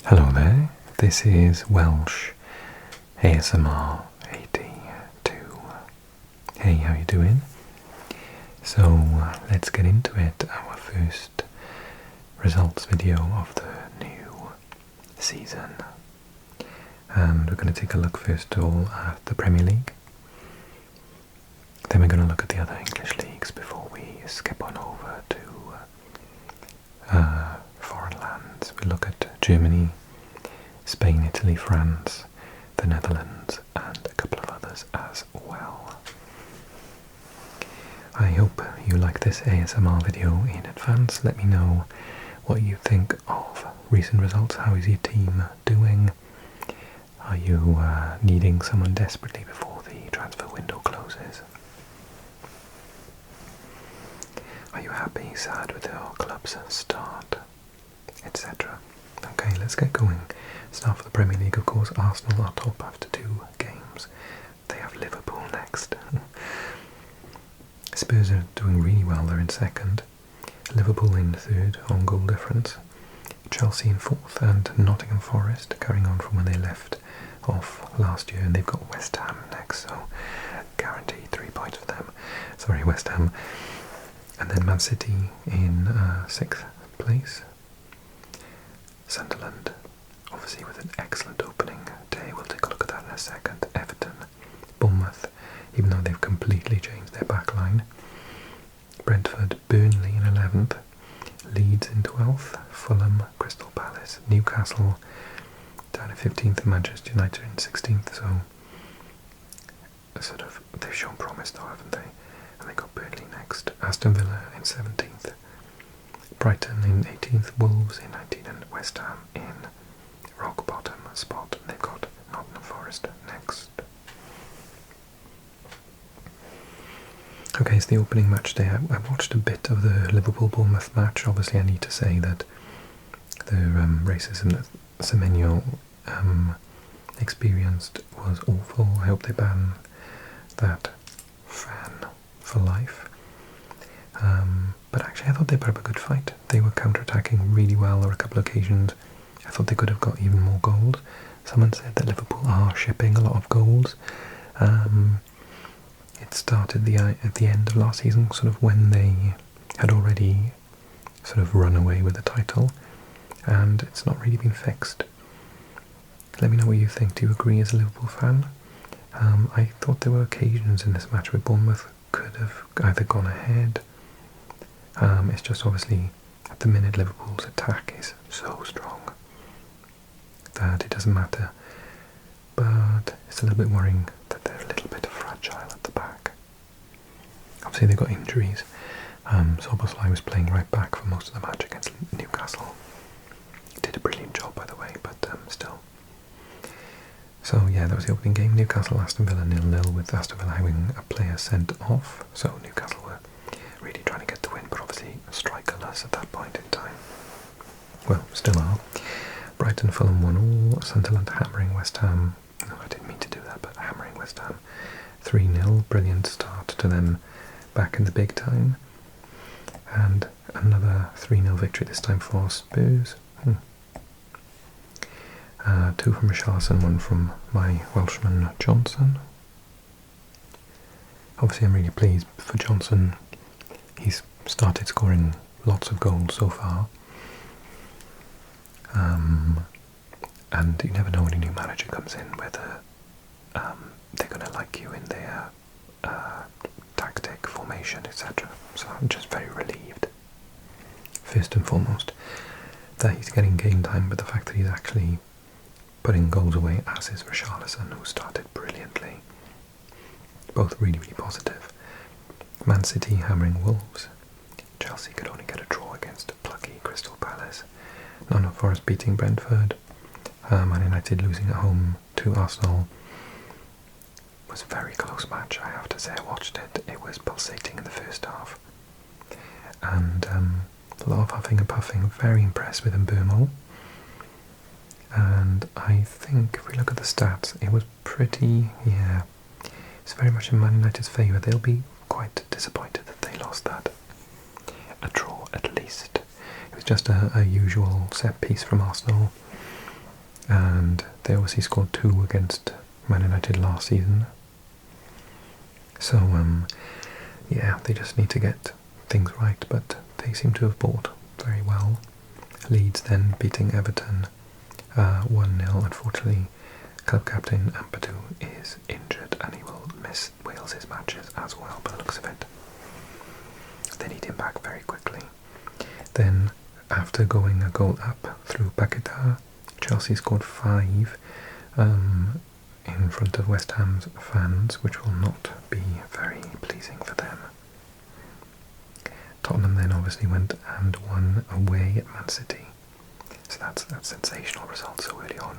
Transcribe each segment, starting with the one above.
Hello there, this is Welsh ASMR 82. Hey, how you doing? So let's get into it, our first results video of the new season. And we're going to take a look first of all at the Premier League. Then we're going to look at the other English leagues before we skip on over to foreign lands. We look at Germany, Spain, Italy, France, the Netherlands, and a couple of others as well. I hope you like this ASMR video in advance. Let me know what you think of recent results. How is your team doing? Are you needing someone desperately before the transfer window closes? Are you happy, sad with your club's start, etc.? Okay, let's get going. Start for the Premier League, of course. Arsenal are top after 2 games. They have Liverpool next. Spurs are doing really well, they're in second. Liverpool in third on goal difference. Chelsea in fourth, and Nottingham Forest carrying on from where they left off last year, and they've got West Ham next, so guaranteed 3 points for them. Sorry, West Ham. And then Man City in 6th place. Sunderland, obviously with an excellent opening day, we'll take a look at that in a second. Everton, Bournemouth, even though they've completely changed their back line. Brentford, Burnley in 11th. Leeds in 12th. Fulham, Crystal Palace, Newcastle down at 15th, Manchester United in 16th, so sort of they've shown promise though, haven't they? And they got Burnley next. Aston Villa in 17th. Brighton in 18th, Wolves in 19th, and West Ham in rock bottom spot. They've got Nottingham Forest next. Okay, it's the opening match day. I watched a bit of the Liverpool-Bournemouth match. Obviously I need to say that the racism that Semenyo experienced was awful. I hope they ban that fan for life. But actually I thought they put up a good fight. They were counter-attacking really well on a couple of occasions. I thought they could have got even more goals. Someone said that Liverpool are shipping a lot of goals. It started at the end of last season, sort of when they had already sort of run away with the title, and it's not really been fixed. Let me know what you think. Do you agree as a Liverpool fan? I thought there were occasions in this match where Bournemouth could have either gone ahead. It's just obviously at the minute Liverpool's attack is so strong that it doesn't matter. But it's a little bit worrying that they're a little bit fragile at the back. Obviously they've got injuries. Szoboszlai was playing right back for most of the match against Newcastle. Did a brilliant job, by the way, but still. So yeah, that was the opening game. Newcastle, Aston Villa 0-0, with Aston Villa having a player sent off. So Newcastle were really trying to get the win, but obviously strikerless at that point in time. Well, still are. Brighton, Fulham 1-1. Sunderland hammering West Ham. No, I didn't mean to do that, but hammering West Ham 3-0. Brilliant start to them back in the big time. And another 3-0 victory this time for Spurs. 2 from Richarlison, 1 from my Welshman Johnson. Obviously I'm really pleased for Johnson. He's started scoring lots of goals so far. And you never know when a new manager comes in whether they're going to like you in their tactic, formation, etc. So I'm just very relieved, first and foremost, that he's getting game time, but the fact that he's actually putting goals away, as is Richarlison, who started brilliantly. Both really, really positive. Man City hammering Wolves. Chelsea could only get a draw against plucky Crystal Palace. Nottingham Forest beating Brentford. Man United losing at home to Arsenal. It was a very close match, I have to say. I watched it. It was pulsating in the first half. And a lot of huffing and puffing. Very impressed with Mbeumo. And I think if we look at the stats, it was pretty, yeah, it's very much in Man United's favour. They'll be quite disappointed that they lost that. A draw at least. It was just a usual set piece from Arsenal. and they obviously scored 2 against Man United last season. So yeah, they just need to get things right, but they seem to have bought very well. Leeds then beating Everton 1-0. Unfortunately, club captain Ampadu is injured and he will miss Wales' matches as well by the looks of it. They need him back very quickly. Then, after going a goal up through Paquetá, Chelsea scored 5 in front of West Ham's fans, which will not be very pleasing for them. Tottenham then obviously went and won away at Man City. So that's sensational result so early on.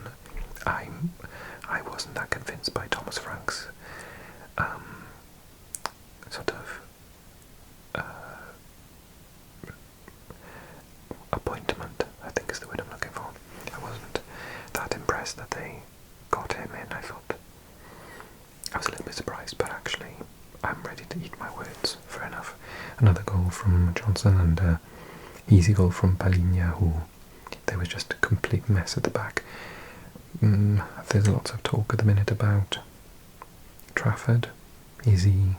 I wasn't that convinced by Thomas Frank's sort of appointment, I think is the word I'm looking for. I wasn't that impressed that they got him in. I was a little bit surprised, but actually I'm ready to eat my words. Fair enough. Another goal from Johnson and easy goal from Palhinha, who there was just a complete mess at the back. There's lots of talk at the minute about Trafford. Is he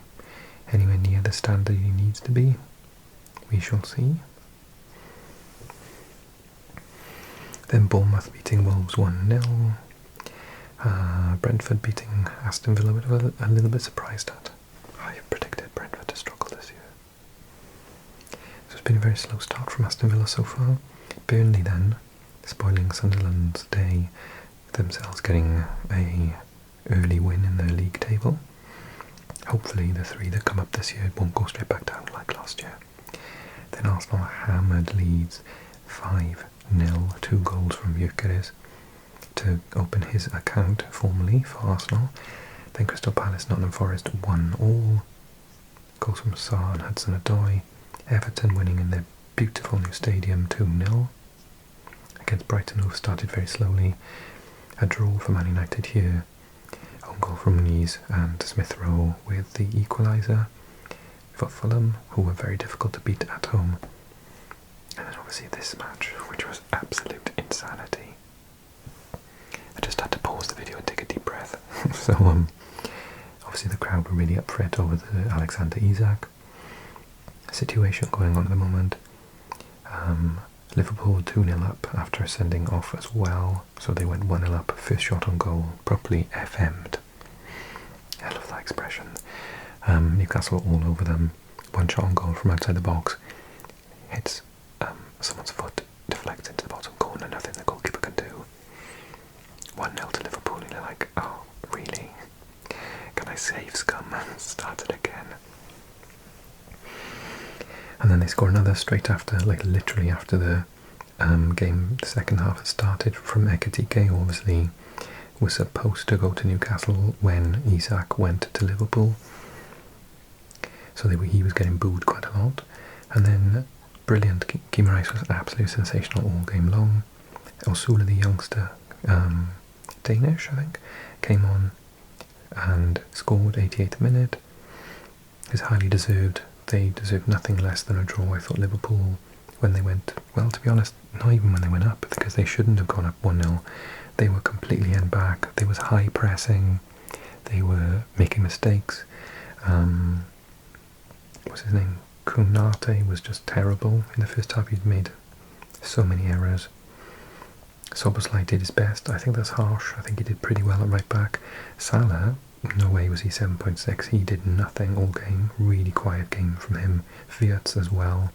anywhere near the standard he needs to be? We shall see. Then Bournemouth beating Wolves 1-0. Brentford beating Aston Villa, which I was a little bit surprised at. I predicted Brentford to struggle this year. So it's been a very slow start from Aston Villa so far. Burnley then, spoiling Sunderland's day, themselves getting a early win in their league table. Hopefully the 3 that come up this year won't go straight back down like last year. Then Arsenal hammered Leeds 5-0, 2 goals from Gyökeres to open his account formally for Arsenal. Then Crystal Palace, Nottingham Forest 1-1. Goals from Sarr and Hudson-Odoi. Everton winning in their beautiful new stadium 2-0 against Brighton, who started very slowly. A draw for Man United here. Own goal from Muniz and Smith Rowe with the equaliser for Fulham, who were very difficult to beat at home. And then obviously this match, which was absolute insanity. I just had to pause the video and take a deep breath. So obviously the crowd were really up for it over the Alexander Isak situation going on at the moment. Liverpool 2-0 up after sending off as well, so they went 1-0 up, first shot on goal, properly FM'd. I love that expression. Newcastle all over them, 1 shot on goal from outside the box, hits someone's foot, deflects into the bottom corner, nothing the goalkeeper can do. 1-0 to Liverpool, and you're like, oh, really? Can I save scum and start it again? And then they score another straight after, like literally after the game, the second half had started, from Ekitike, who obviously was supposed to go to Newcastle when Isak went to Liverpool. So he was getting booed quite a lot. And then brilliant, Guimaraes was absolutely sensational all game long. Osula, the youngster, Danish, I think, came on and scored 88th minute. It's highly deserved. They deserved nothing less than a draw. I thought Liverpool, when they went, well, to be honest, not even when they went up, because they shouldn't have gone up 1-0. They were completely held back. There was high pressing. They were making mistakes. What's his name? Kunate was just terrible. In the first half, he'd made so many errors. Soboslai did his best. I think that's harsh. I think he did pretty well at right back. Salah, no way was he 7.6. He did nothing all game. Really quiet game from him. Wirtz as well.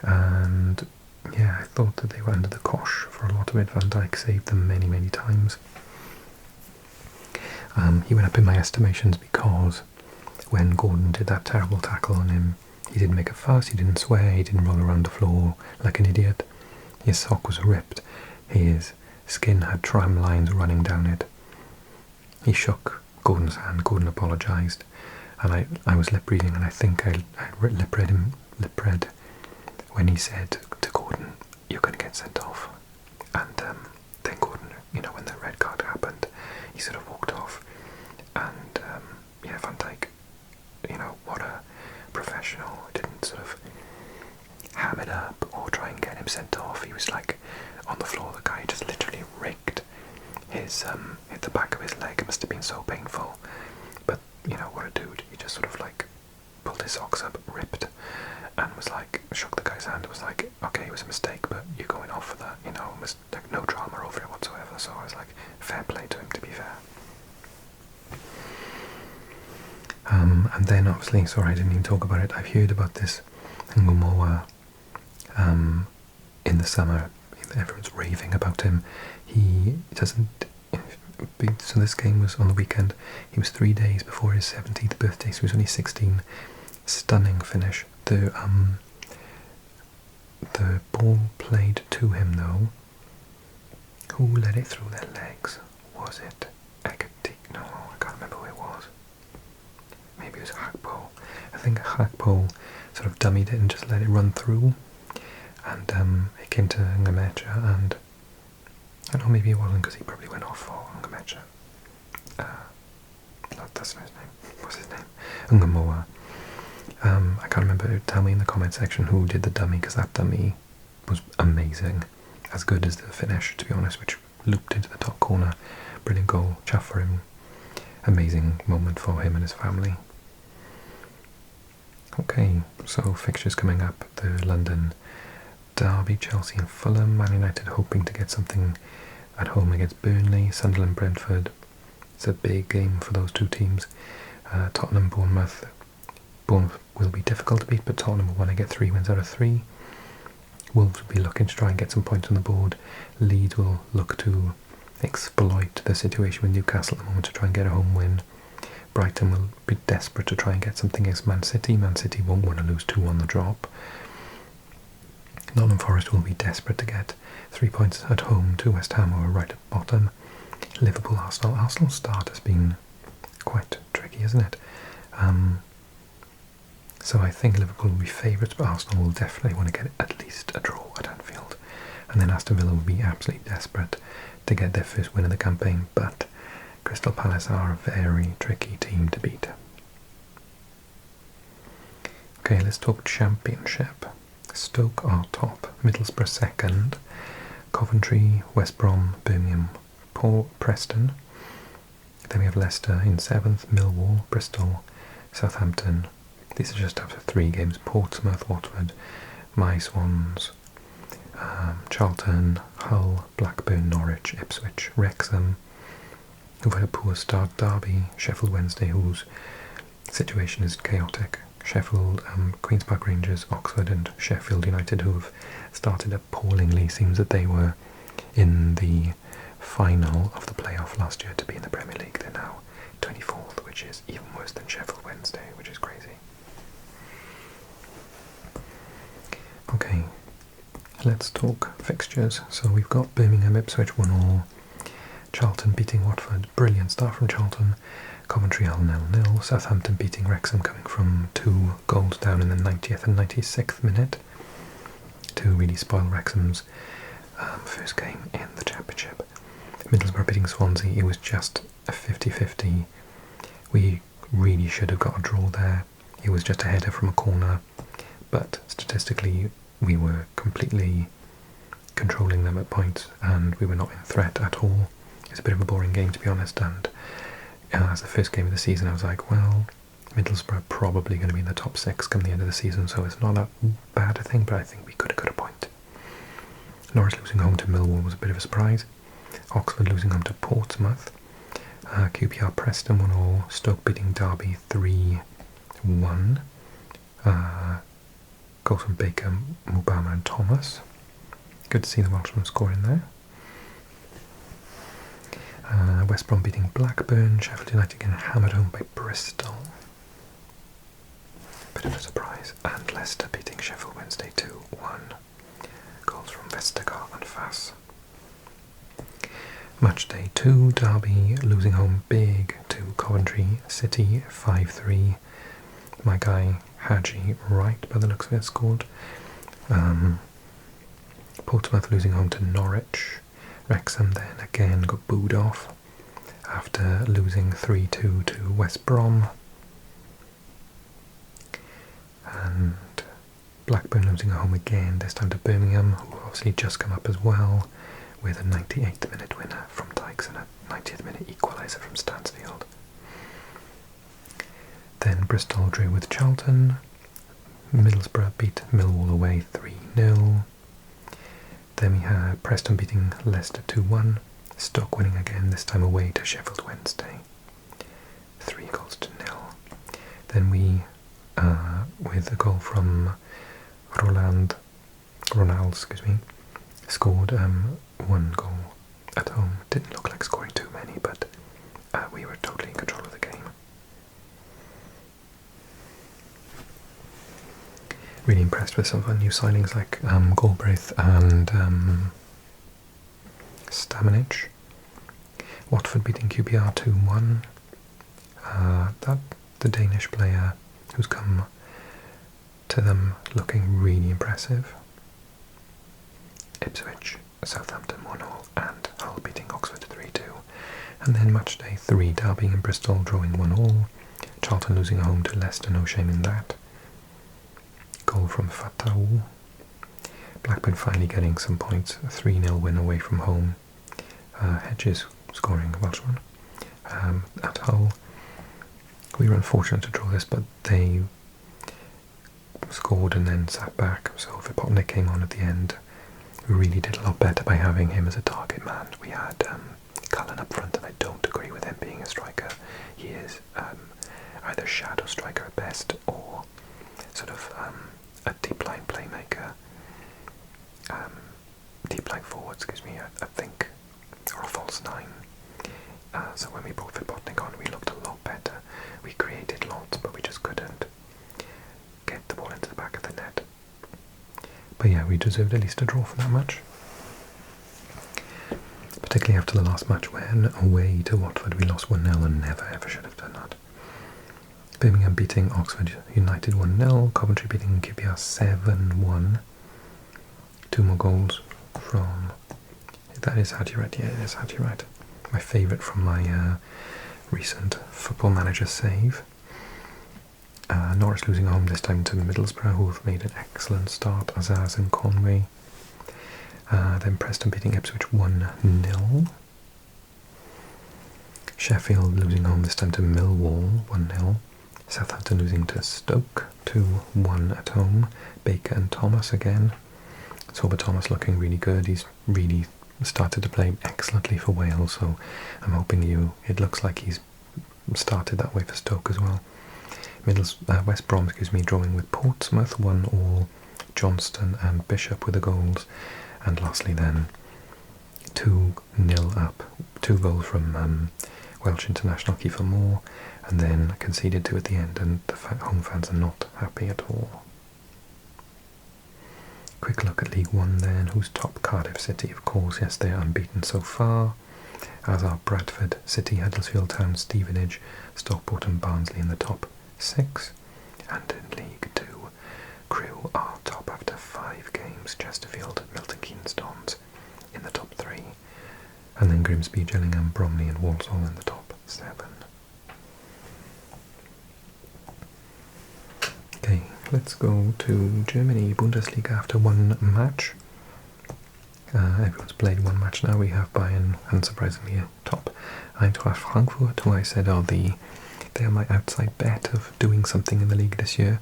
And yeah, I thought that they were under the cosh for a lot of it. Van Dijk saved them many, many times. He went up in my estimations because when Gordon did that terrible tackle on him, he didn't make a fuss, he didn't swear, he didn't roll around the floor like an idiot. His sock was ripped. His skin had tram lines running down it. He shook Gordon's hand. Gordon apologised, and I was lip reading, and I think I lip read when he said to Gordon, "You're going to get sent off." And then Gordon, when the red card happened, he sort of walked off, and yeah, Van Dijk, what a professional. Didn't sort of ham it up or try and get him sent off. He was like on the floor. The guy just literally hit the back of his leg. It must have been so painful. But, you know, what a dude. He just sort of like pulled his socks up, ripped, and was like, shook the guy's hand. It was like, okay, it was a mistake, but you're going off for that, you know, like no drama over it whatsoever. So I was like, fair play to him, to be fair. And then obviously, sorry I didn't even talk about it, I've heard about this Ngumoa in the summer. Everyone's raving about him. He doesn't, so this game was on the weekend. He was 3 days before his 17th birthday, so he was only 16. Stunning finish. The ball played to him though. Who let it through their legs? Was it Ekati? No, I can't remember who it was. Maybe it was Hakpo. I think Hakpo sort of dummied it and just let it run through. And it came to Ngamecha, and I don't know, maybe it wasn't because he probably went off for Ngamecha. That's not his name. What's his name? Ngumoa. I can't remember. Tell me in the comment section who did the dummy, because that dummy was amazing. As good as the finish, to be honest, which looped into the top corner. Brilliant goal. Chuff for him. Amazing moment for him and his family. Okay, so fixtures coming up. The London Derby, Chelsea and Fulham. Man United hoping to get something at home against Burnley. Sunderland, Brentford. It's a big game for those two teams. Tottenham, Bournemouth. Bournemouth will be difficult to beat, but Tottenham will want to get 3 wins out of 3. Wolves will be looking to try and get some points on the board. Leeds will look to exploit the situation with Newcastle at the moment to try and get a home win. Brighton will be desperate to try and get something against Man City. Man City won't want to lose 2 on the drop. Nottingham Forest will be desperate to get 3 points at home to West Ham, who are right at bottom. Liverpool, Arsenal. Arsenal's start has been quite tricky, isn't it? So I think Liverpool will be favourites, but Arsenal will definitely want to get at least a draw at Anfield. And then Aston Villa will be absolutely desperate to get their first win of the campaign, but Crystal Palace are a very tricky team to beat. Okay, let's talk Championship. Stoke are top, Middlesbrough second, Coventry, West Brom, Birmingham, Preston. Then we have Leicester in 7th, Millwall, Bristol, Southampton. These are just after 3 games. Portsmouth, Watford, My Swans, Charlton, Hull, Blackburn, Norwich, Ipswich, Wrexham, who've had a poor start. Derby, Sheffield Wednesday, whose situation is chaotic. Sheffield, Queen's Park Rangers, Oxford and Sheffield United, who have started appallingly. Seems that they were in the final of the playoff last year to be in the Premier League. They're now 24th, which is even worse than Sheffield Wednesday, which is crazy. Okay, let's talk fixtures. So we've got Birmingham, Ipswich 1-1, Charlton beating Watford, brilliant start from Charlton, Coventry 0-0, Southampton beating Wrexham, coming from 2 goals down in the 90th and 96th minute to really spoil Wrexham's first game in the Championship. Middlesbrough beating Swansea, it was just a 50-50. We really should have got a draw there. It was just a header from a corner, but statistically we were completely controlling them at points and we were not in threat at all. It's a bit of a boring game, to be honest, and as the first game of the season I was like, well, Middlesbrough are probably going to be in the top 6 come the end of the season, so it's not that bad a thing, but I think we could have got a point. Norwich losing home to Millwall was a bit of a surprise. Oxford losing home to Portsmouth. QPR Preston 1-0. Stoke beating Derby 3-1. Goals from Baker, Mubama and Thomas. Good to see the Welshman scoring there. West Brom beating Blackburn. Sheffield United getting hammered home by Bristol. Bit of a surprise. And Leicester beating Sheffield Wednesday 2-1. Goals from Vestergaard and Fass. Match day 2, Derby losing home big to Coventry City 5-3. My guy Hadji Wright, by the looks of it, scored. Portsmouth losing home to Norwich. Wrexham then again got booed off after losing 3-2 to West Brom. And Blackburn losing at home again, this time to Birmingham, who obviously just come up as well. with a 98th minute winner from Dykes and a 90th minute equaliser from Stansfield. Then Bristol drew with Charlton. Middlesbrough beat Millwall away 3-0. Then we had Preston beating Leicester 2-1. Stoke winning again, this time away to Sheffield Wednesday. 3-0. Then we, with a goal from Ronald, scored one goal at home. Didn't look like scoring too many, but we were totally in control of the game. Really impressed with some of our new signings like Galbraith and Stamenic. Watford beating QPR 2-1. That the Danish player who's come to them looking really impressive. Ipswich, Southampton 1-0 and Hull beating Oxford 3-2. And then matchday 3, Derby and Bristol drawing 1-1. Charlton losing at home to Leicester, no shame in that. Goal from Fatau. Blackburn finally getting some points, a 3-0 win away from home. Hedges scoring a Welsh one. At Hull, we were unfortunate to draw this, but they scored and then sat back, so Vipotnik came on at the end. We really did a lot better by having him as a target man. We had Cullen up front, and I don't agree with him being a striker. He is either shadow striker at best, or sort of a deep line playmaker, deep line forward, I think, or a false 9. So when we brought Vipotnik on, we looked a lot better. We created lots, but we just couldn't get the ball into the back of the net. But yeah, we deserved at least a draw for that match. Particularly after the last match when away to Watford we lost 1-0 and never ever should have done that. Birmingham beating Oxford United 1-0, Coventry beating QPR 7-1. 2 more goals from... That is Hadjirat, yeah, it is Hadjirat. My favourite from my recent Football Manager save. Norwich losing at home this time to Middlesbrough, who have made an excellent start, Azaz and Conway. Then Preston beating Ipswich 1-0. Sheffield losing home this time to Millwall 1-0. Southampton losing to Stoke 2-1 at home. Baker and Thomas again. Sorba Thomas looking really good. He's really started to play excellently for Wales, so I'm hoping it looks like he's started that way for Stoke as well. West Brom, drawing with Portsmouth 1-1. Johnston and Bishop with the goals. And lastly then, 2-0 up. 2 goals from Welsh international Kiefer Moore, and then conceded 2 at the end, and the home fans are not happy at all. Quick look at League One then, who's top? Cardiff City, of course. Yes, they are unbeaten so far, as are Bradford, City, Huddersfield Town, Stevenage, Stockport and Barnsley in the top 6. And in League 2, Crewe are top after 5 games. Chesterfield, Milton Keynes Dons in the top 3. And then Grimsby, Gillingham, Bromley and Walsall in the top 7. Okay, let's go to Germany, Bundesliga after 1 match. Everyone's played 1 match now. We have Bayern, unsurprisingly, top. Eintracht Frankfurt, who I said they are my outside bet of doing something in the league this year.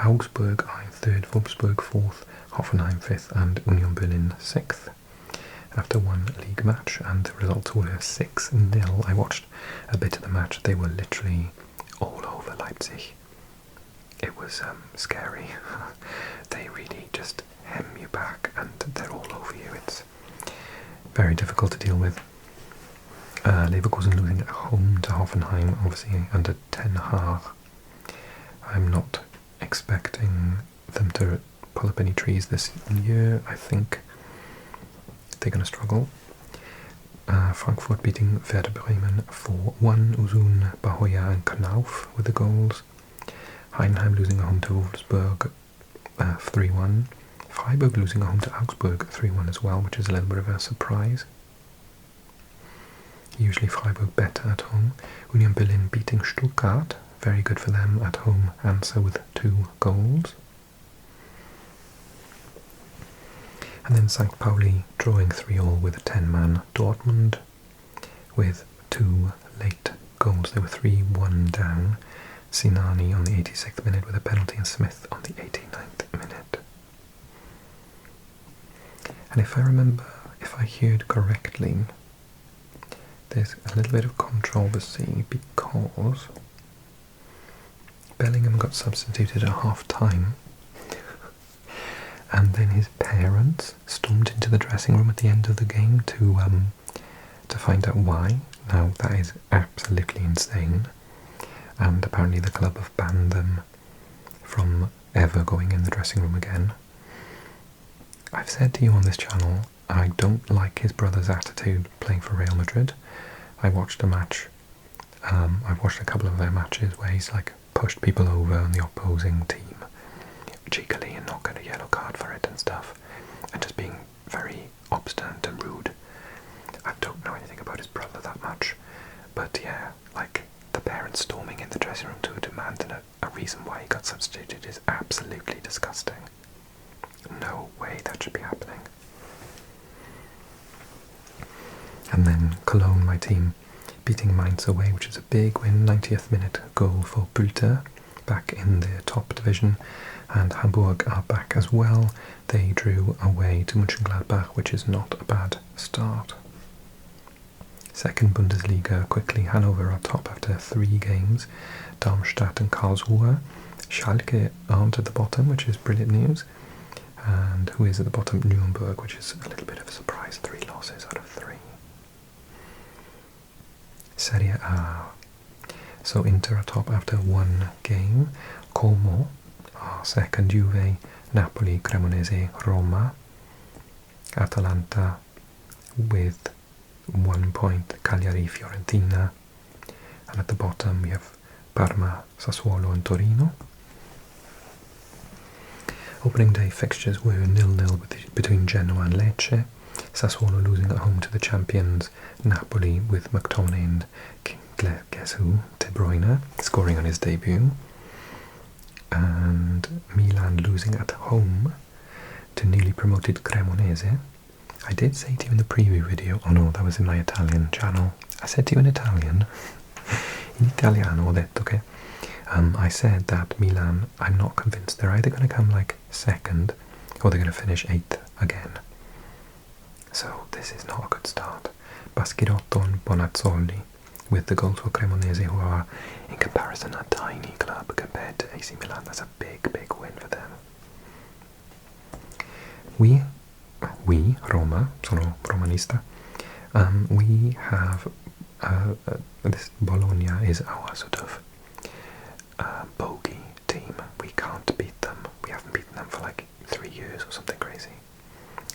Augsburg are 3rd, Wolfsburg 4th, Hoffenheim 5th and Union Berlin 6th. After 1 league match, and the results were 6-0. I watched a bit of the match. They were literally all over Leipzig. It was scary. They really just hem you back and they're all over you. It's very difficult to deal with. Leverkusen losing at home to Hoffenheim, obviously under 10.5. I'm not expecting them to pull up any trees this year. I think they're going to struggle. Frankfurt beating Werder Bremen 4-1. Uzun, Bahoya and Knauf with the goals. Heidenheim losing at home to Wolfsburg 3-1. Freiburg losing at home to Augsburg 3-1 as well, which is a little bit of a surprise. Usually Freiburg better at home. Union Berlin beating Stuttgart, very good for them at home, answer with 2 goals. And then St. Pauli drawing 3-3 with a 10-man Dortmund with 2 late goals. They were 3-1 down. Sinani on the 86th minute with a penalty and Smith on the 89th minute. And if I heard correctly, there's a little bit of controversy because Bellingham got substituted at half-time and then his parents stormed into the dressing room at the end of the game to find out why. Now that is absolutely insane, and apparently the club have banned them from ever going in the dressing room again. I've said to you on this channel, I don't like his brother's attitude playing for Real Madrid. I watched a match, I've watched a couple of their matches where he's like pushed people over on the opposing team cheekily and not got a yellow card for it and stuff, and just being very obstinate and rude. I don't know anything about his brother that much, but yeah, like the parents storming in the dressing room to demand a reason why he got substituted is absolutely disgusting. No way that should be happening. And then Cologne, my team, beating Mainz away, which is a big win. 90th minute goal for Bülter, back in the top division, and Hamburg are back as well. They drew away to Mönchengladbach, which is not a bad start. Second Bundesliga, quickly, Hanover are top after 3 games. Darmstadt and Karlsruhe. Schalke aren't at the bottom, which is brilliant news. And who is at the bottom? Nuremberg, which is a little bit of a surprise. 3 losses out of 3. Serie A. So Inter are top after 1 game. Como are second. Juve, Napoli, Cremonese, Roma. Atalanta with 1 point. Cagliari, Fiorentina. And at the bottom we have Parma, Sassuolo and Torino. Opening day fixtures were 0-0 between Genoa and Lecce. Sassuolo losing at home to the champions Napoli with McTominay and guess who? De Bruyne scoring on his debut. And Milan losing at home to newly promoted Cremonese. I did say to you in the preview video, oh no, that was in my Italian channel. I said to you in Italian, in Italiano ho detto che I said that Milan, I'm not convinced. They're either going to come like second or they're going to finish 8th again. So this is not a good start. Baschirotto and Bonazzoli with the goals for Cremonese, who are in comparison a tiny club compared to AC Milan. That's a big, big win for them. We Roma, sono romanista, we have this Bologna is our sort of bogey team. We can't beat them. We haven't beaten them for like 3 years or something crazy.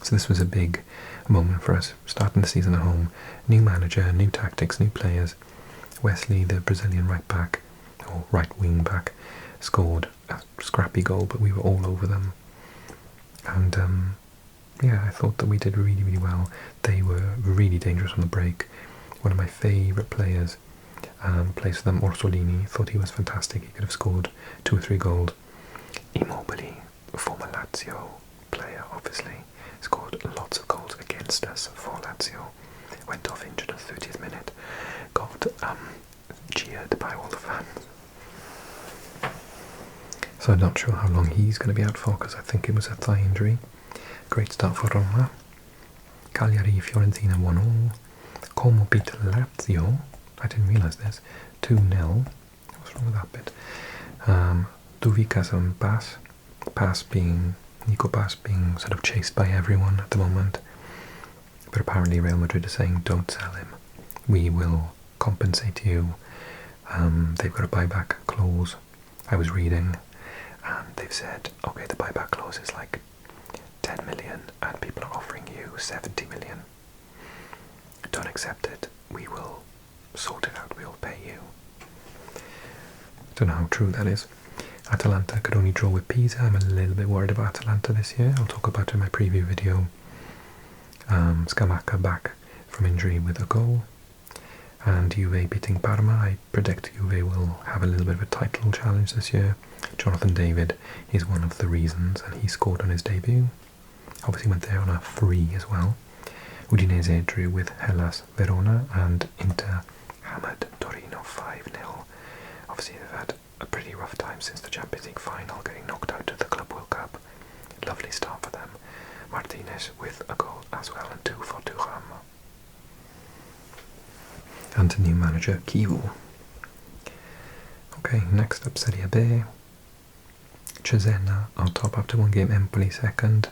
So this was a big moment for us, starting the season at home. New manager, new tactics, new players. Wesley, the Brazilian right back, or right wing back, scored a scrappy goal, but we were all over them. And yeah, I thought that we did really, really well. They were really dangerous on the break. One of my favourite players plays for them, Orsolini. Thought he was fantastic. He could have scored 2 or 3 goals. Immobile, former Lazio player, obviously, scored lots of goals against us for Lazio. Went off injured at the 30th minute. Got cheered by all the fans. So I'm not sure how long he's going to be out for, because I think it was a thigh injury. Great start for Roma. Cagliari, Fiorentina 1-1. Como beat Lazio. I didn't realise this. 2-0. What's wrong with that bit? Duvikas and Nico Pass being sort of chased by everyone at the moment. But apparently Real Madrid is saying, don't sell him. We will compensate you. They've got a buyback clause, I was reading, and they've said, okay, the buyback clause is like 10 million and people are offering you 70 million. Don't accept it. We will sort it out. We'll pay you. Don't know how true that is. Atalanta could only draw with Pisa. I'm a little bit worried about Atalanta this year. I'll talk about it in my preview video. Scamacca back from injury with a goal. And Juve beating Parma. I predict Juve will have a little bit of a title challenge this year. Jonathan David is one of the reasons, and he scored on his debut. obviously went there on a free as well. Udinese drew with Hellas Verona, and Inter hammered Torino 5-0. Obviously they've had a pretty rough time since the Champions League final, getting knocked out of the Club World Cup. Lovely start for them. Martinez with a goal as well, and 2 for Thuram. And the new manager Kivu. Okay, next up Serie B. Cesena on top after one game, Empoli second.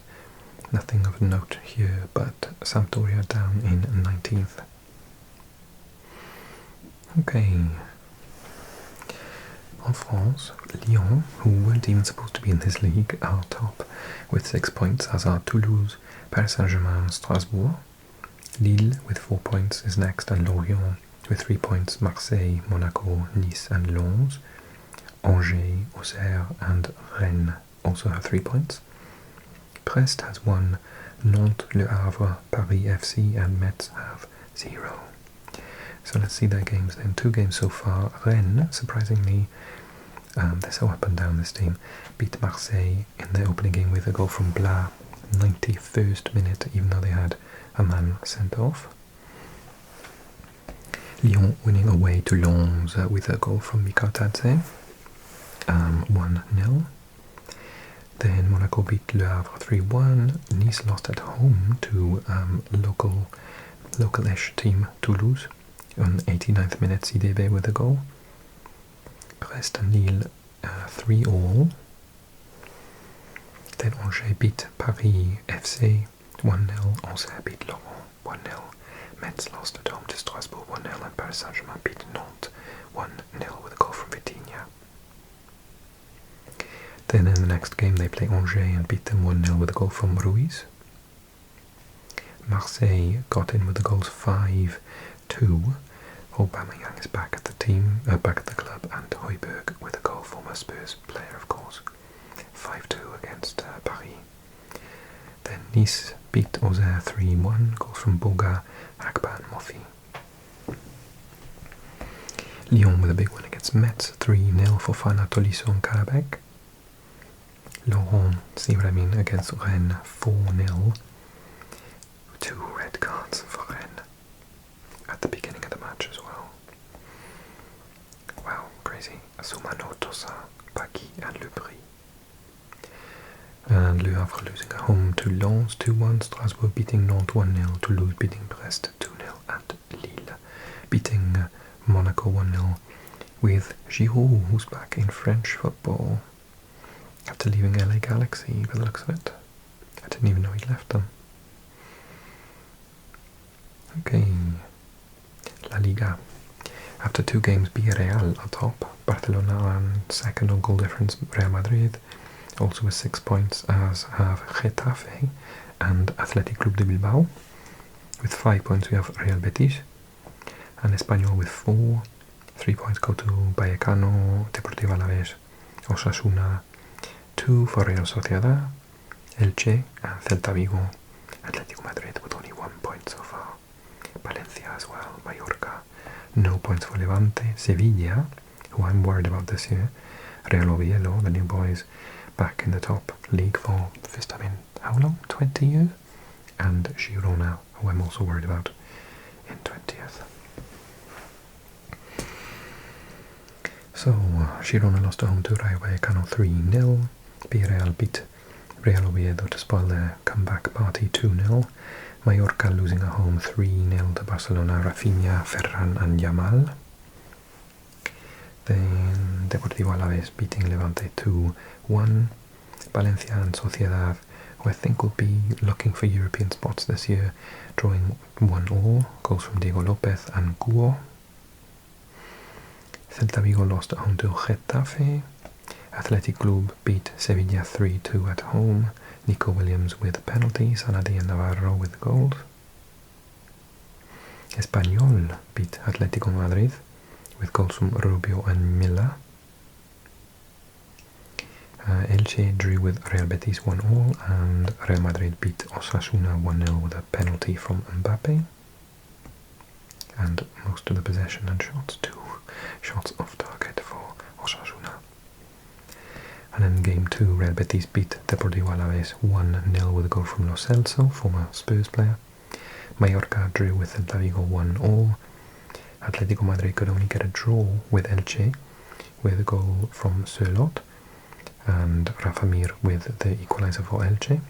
Nothing of note here, but Sampdoria down in 19th. Okay. En France, Lyon, who weren't even supposed to be in this league, are top with 6 points, as are Toulouse, Paris Saint-Germain, Strasbourg. Lille with 4 points is next, and Lorient with 3 points, Marseille, Monaco, Nice and Lens. Angers, Auxerre and Rennes also have 3 points. Brest has 1, Nantes, Le Havre, Paris FC and Metz have 0. So let's see their games then. 2 games so far. Rennes, surprisingly, they're so up and down this team, beat Marseille in their opening game with a goal from Blas, 91st minute, even though they had a man sent off. Lyon winning away to Lens with a goal from Mikatadze, 1-0. Then Monaco beat Le Havre 3-1. Nice lost at home to local-ish team Toulouse on 89th minute, CDB with a goal. Brest and Lille 3-3. Then Angers beat Paris FC 1-0. Auxerre beat Lorient 1-0. Metz lost at home to Strasbourg 1-0, and Paris Saint-Germain beat Nantes 1-0 with a goal from Vitinha. Then in the next game they play Angers and beat them 1-0 with a goal from Ruiz. Marseille got in with the goals 5-2. Aubameyang is back at the team, back at the club, and Højbjerg with a goal, former Spurs player of course. 5-2 against Paris. Then Nice beat Auxerre 3-1, goals from Boga, Akba and Mofi. Lyon with a big win against Metz, 3-0 for Fana Tolisso and Karabakh. Laurent, see what I mean, against Rennes, 4-0. 2 red cards for Rennes at the beginning of the match as well. Wow, crazy. Soumano, Tossa, Paki and Lebris. And Le Havre losing at home to Lens 2-1, Strasbourg beating Nantes 1-0, Toulouse beating Brest 2-0, and Lille beating Monaco 1-0 with Giroud, who's back in French football after leaving LA Galaxy by the looks of it. I didn't even know he'd left them. Okay, La Liga. After 2 games, Villarreal are top, Barcelona on second on goal difference, Real Madrid also with 6 points, as have Getafe and Athletic Club de Bilbao. With 5 points we have Real Betis, and Espanyol with 4. 3 points go to Vallecano, Deportivo Alavés, Osasuna. 2 for Real Sociedad, Elche and Celta Vigo. Atletico Madrid with only 1 point so far. Valencia as well, Mallorca. No points for Levante. Sevilla, who I'm worried about this year. Real Oviedo, the new boys, back in the top league for first time in how long? 20 years? And Girona, who I'm also worried about, in 20th. So, Girona lost at home to Rayo Vallecano 3-0. Villarreal beat Real Oviedo to spoil their comeback party 2-0. Mallorca losing at home 3-0 to Barcelona, Rafinha, Ferran and Yamal. Then Deportivo Alavés beating Levante 2-1. Valencia and Sociedad, who I think will be looking for European spots this year, drawing 1-1, goals from Diego Lopez and Guo. Celta Vigo lost at home to Getafe. Athletic Club beat Sevilla 3-2 at home. Nico Williams with penalties, Sanadi and Navarro with goals. Espanyol beat Atletico Madrid with goals from Rubio and Milla. Elche drew with Real Betis 1-1, and Real Madrid beat Osasuna 1-0 with a penalty from Mbappe. And most of the possession and shots, 2 shots off target for Osasuna. And in game 2, Real Betis beat Deportivo Alaves 1-0 with a goal from Lo Celso, former Spurs player. Mallorca drew with Celta 1-1. Atletico Madrid could only get a draw with Elche, with a goal from Sørloth, and Rafa Mir with the equaliser for Elche.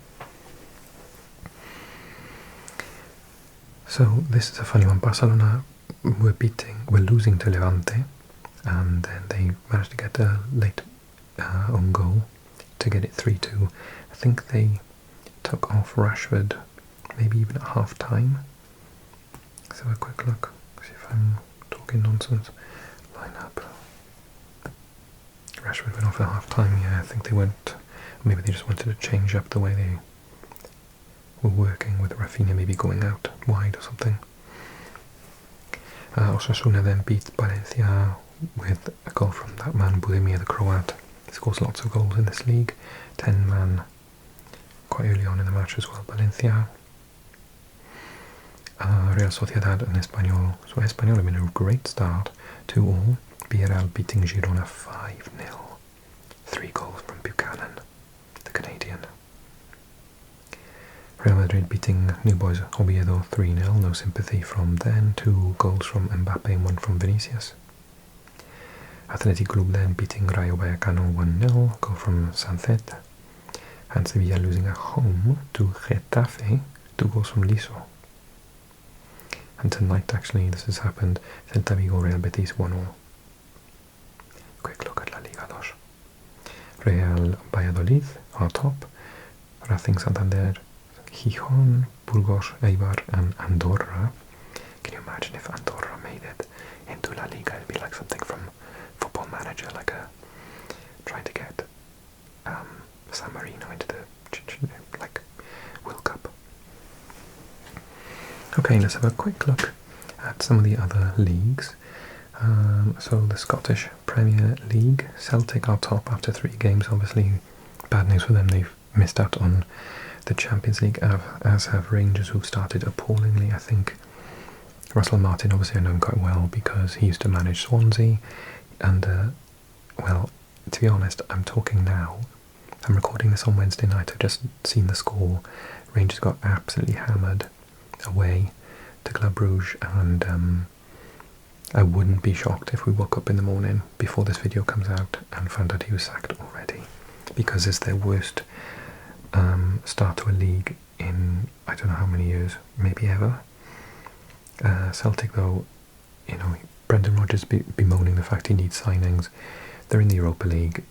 So this is a funny one. Barcelona were losing to Levante, and then they managed to get a late own goal to get it 3-2. I think they took off Rashford maybe even at half time. Let's have a quick look, see if I'm talking nonsense. Line up. Rashford went off at half time, yeah, I think they went, maybe they just wanted to change up the way they were working, with Rafinha maybe going out wide or something. Osasuna then beat Valencia with a goal from that man Budimir, the Croat. He scores lots of goals in this league. 10-man quite early on in the match as well, Valencia. Real Sociedad and Espanyol. So Espanyol have been a great start, 2-2. Villarreal beating Girona 5-0. 3 goals from Buchanan, the Canadian. Real Madrid beating New Boys Oviedo 3-0, no sympathy from them. 2 goals from Mbappe and 1 from Vinicius. Athletic Club then beating Rayo Vallecano 1-0, goal from Sancet. And Sevilla losing at home to Getafe, 2 goals from Liso. And tonight, actually, this has happened. Celta Vigo Real Betis 1-0. Quick look at La Liga 2. Real Valladolid are top. Racing Santander, Gijón, Burgos, Eibar and Andorra. Can you imagine if Andorra made it into La Liga? It'd be like something from Football Manager, like trying to get San Marino into the like World Cup. Okay, let's have a quick look at some of the other leagues. So the Scottish Premier League, Celtic are top after 3 games. Obviously, bad news for them. They've missed out on the Champions League, as have Rangers, who've started appallingly. I think Russell Martin, obviously I know him quite well because he used to manage Swansea, and well, to be honest, I'm talking now. I'm recording this on Wednesday night. I've just seen the score. Rangers got absolutely hammered away to Club Brugge, and I wouldn't be shocked if we woke up in the morning before this video comes out and found out he was sacked already, because it's their worst start to a league in I don't know how many years, maybe ever. Celtic, though, you know, Brendan Rodgers bemoaning the fact he needs signings. They're in the Europa League,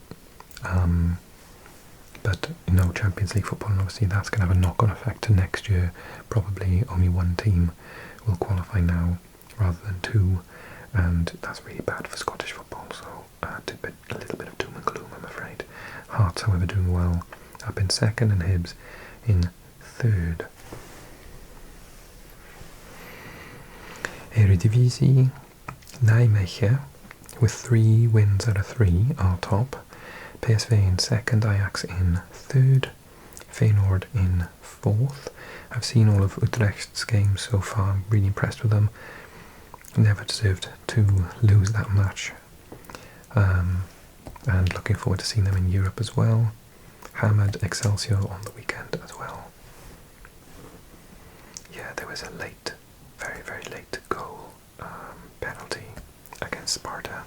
but no Champions League football, and obviously that's going to have a knock-on effect to next year. Probably only 1 team will qualify now rather than 2, and that's really bad for Scottish football, so a little bit of doom and gloom, I'm afraid. Hearts, however, doing well, up in 2nd and Hibs in 3rd. Eredivisie, Nijmegen, with 3 wins out of 3, are top. PSV in 2nd, Ajax in 3rd, Feyenoord in 4th. I've seen all of Utrecht's games so far, I'm really impressed with them. Never deserved to lose that match. And looking forward to seeing them in Europe as well. Hammered Excelsior on the weekend as well. Yeah, there was a late, very, very late goal, penalty against Sparta.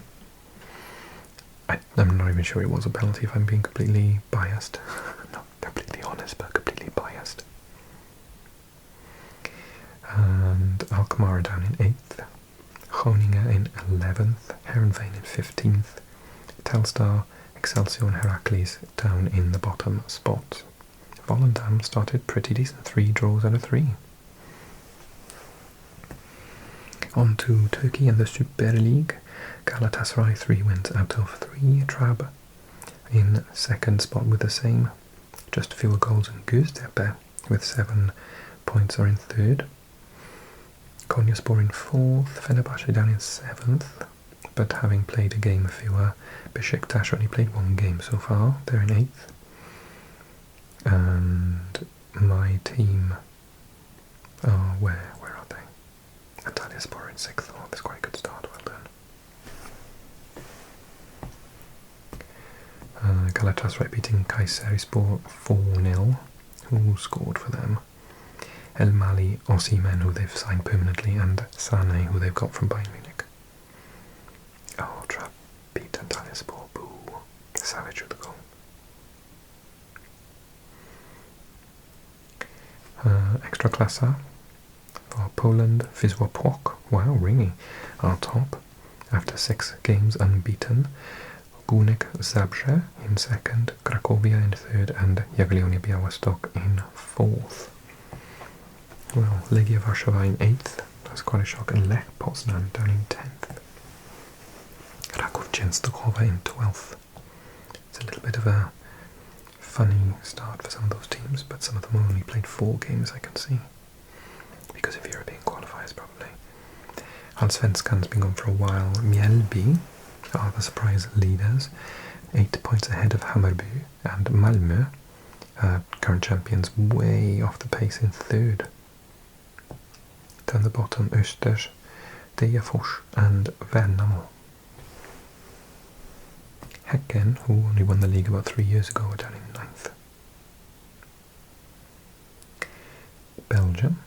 I'm not even sure it was a penalty, if I'm being completely biased. Not completely honest, but completely biased. And Alkmaar are down in 8th. Groningen in 11th. Heerenveen in 15th. Telstar, Excelsior and Heracles down in the bottom spots. Volendam started pretty decent, 3 draws out of 3. On to Turkey and the Super League. Galatasaray 3 wins out of 3. Trab in 2nd spot with the same, just fewer goals, and Göztepe with 7 points are in 3rd. Konyaspor in 4th. Fenerbahce down in 7th, but having played a game fewer. Besiktas only played 1 game so far, they're in 8th. And my team, where are they? Antalyaspor in 6th. Oh, that's quite a good start, well done. Galatasaray beating Kayserispor 4-0. Who scored for them? El Mali, Osimhen, who they've signed permanently, and Sané, who they've got from Bayern Munich. Oh, Trap beat Antalyaspor. Boo. Savage with the goal. Extra Klasa for Poland. Wisła Płock, wow, really, are top after 6 games unbeaten. Górnik Zabrze in second, Cracovia in third, and Jagiellonia Białystok in fourth. Well, Legia Warszawa in 8th, that's quite a shock, and Lech Poznan down in 10th. Raków Częstochowa in 12th. It's a little bit of a funny start for some of those teams, but some of them only played 4 games, I can see. Because of European qualifiers, probably. Allsvenskan's been going for a while. Mjällby are the surprise leaders, 8 points ahead of Hammarby, and Malmö, current champions, way off the pace in 3rd. Down the bottom, Östers, Degerfors, and Värnamo. Häcken, who only won the league about 3 years ago, are down in 9th. Belgium.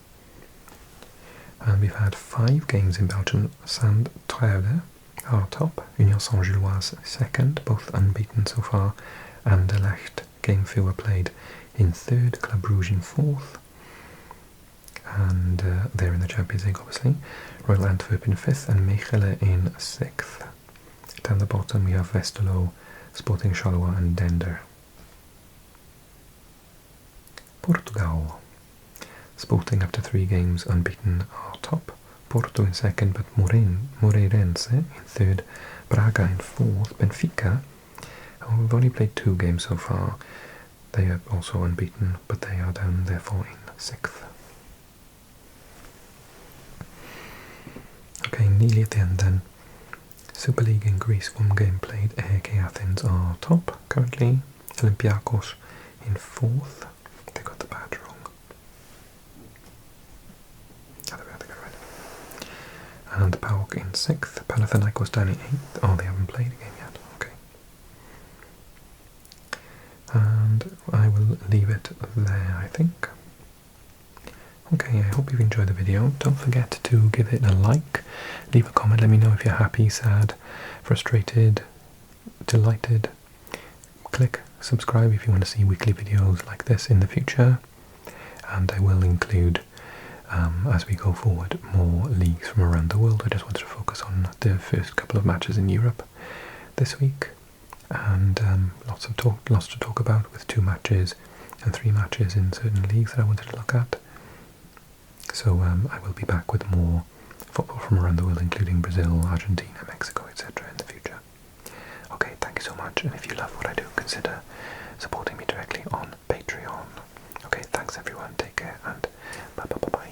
And we've had 5 games in Belgium. Sint-Truiden are top, Union Saint-Gilloise second, both unbeaten so far, Anderlecht, game fewer played, in 3rd, Club Brugge in 4th, and they're in the Champions League obviously, Royal Antwerp in 5th, and Mechelen in 6th. Down the bottom we have Westerlo, Sporting Charleroi, and Dender. Portugal. Sporting after 3 games unbeaten are top, Porto in 2nd, but Moreirense in 3rd, Braga in 4th, Benfica, who've only played 2 games so far, they are also unbeaten, but they are down therefore in 6th. Okay, nearly at the end then. Super League in Greece, 1 game played, AEK Athens are top currently, Olympiakos in 4th, they got the badge wrong. And PAOK in 6th, Panathinaikos down in 8th. Oh, they haven't played a game yet. Okay. And I will leave it there, I think. Okay, I hope you've enjoyed the video. Don't forget to give it a like, leave a comment, let me know if you're happy, sad, frustrated, delighted. Click subscribe if you want to see weekly videos like this in the future. And I will include, as we go forward, more leagues from around the world. I just wanted to focus on the first couple of matches in Europe this week, and lots to talk about with 2 matches and 3 matches in certain leagues that I wanted to look at. So I will be back with more football from around the world, including Brazil, Argentina, Mexico, etc. in the future. Okay, thank you so much, and if you love what I do, consider supporting me directly on Patreon. Okay, thanks everyone, take care, and bye.